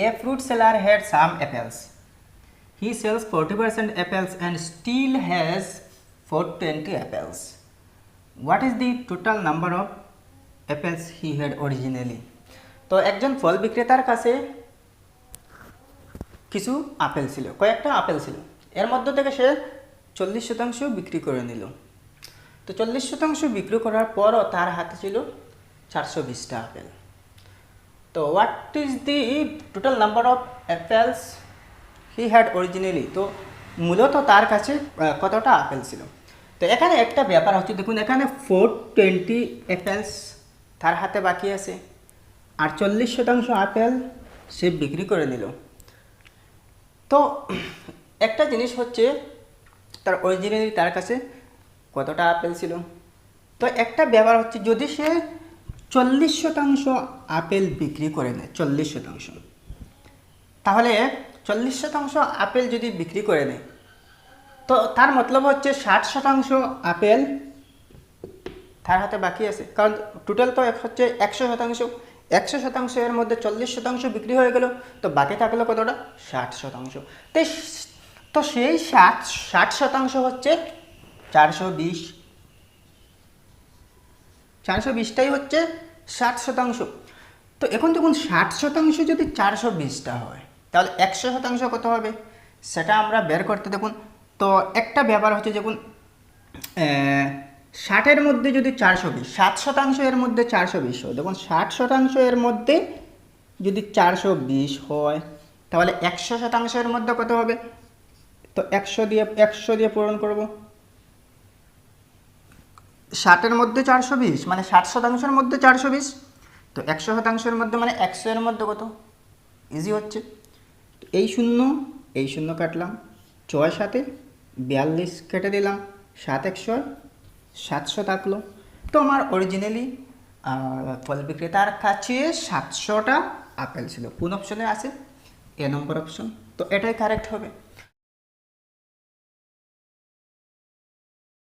a fruit seller had some apples. He sells 40% apples and still has 420 apples. What is the total number of apples he had originally? তো একজন ফল বিক্রেতার কাছে কিছু apple ছিল, কয়েকটা apple ছিল, এর মধ্যে থেকে সে 40% বিক্রি করে নিল। তো 40% বিক্রি করার পরও তার হাতে ছিল 420টা আপেল। তো what is the total number of apples he had originally? তো মূলত তার কাছে কতটা আপেল ছিল? তো এখানে একটা ব্যাপার হচ্ছে, দেখুন এখানে 420 অ্যাপেলস তার হাতে বাকি আছে, আর 40% আপেল সে বিক্রি করে নিল। তো একটা জিনিস হচ্ছে, তার অরিজিনালি তার কাছে কতটা আপেল ছিল। তো একটা ব্যাপার হচ্ছে, যদি সে 40% আপেল বিক্রি করে নেয়, 40%, তাহলে 40% আপেল যদি বিক্রি করে নেয়, তো তার মতলব হচ্ছে 60% আপেল তার হাতে বাকি আছে। কারণ টোটাল তো হচ্ছে 100%, 100% এর মধ্যে 40% বিক্রি হয়ে গেল, তো বাকি থাকলো কতটা? 60%। তো সেই 60% হচ্ছে 420, 420টাই হচ্ছে 60%। তো এখন দেখুন 60% যদি 420টা হয়, তাহলে 100% কত হবে সেটা আমরা বের করতে, দেখুন। তো একটা ব্যাপার হচ্ছে, দেখুন 60-এর মধ্যে যদি 420, 60% এর মধ্যে 420 হয়, দেখুন 60% এর মধ্যে যদি 420 হয়, তাহলে 100% এর মধ্যে কত হবে? তো 100 দিয়ে পূরণ করব। 60-এর মধ্যে 420 মানে 60%-এর মধ্যে 420, তো 100%-এর মধ্যে মানে 100-এর মধ্যে কত? ইজি হচ্ছে। এই শূন্য কাটলাম, 6 7 42 কেটে দিলাম, 7 1 700 থাকলো। তো আমার অরিজিনালি ফল বিক্রেতার কাছে 700টা আপেল ছিল। কোন অপশনে আছে? এ নম্বর অপশন। তো এটাই কারেক্ট হবে।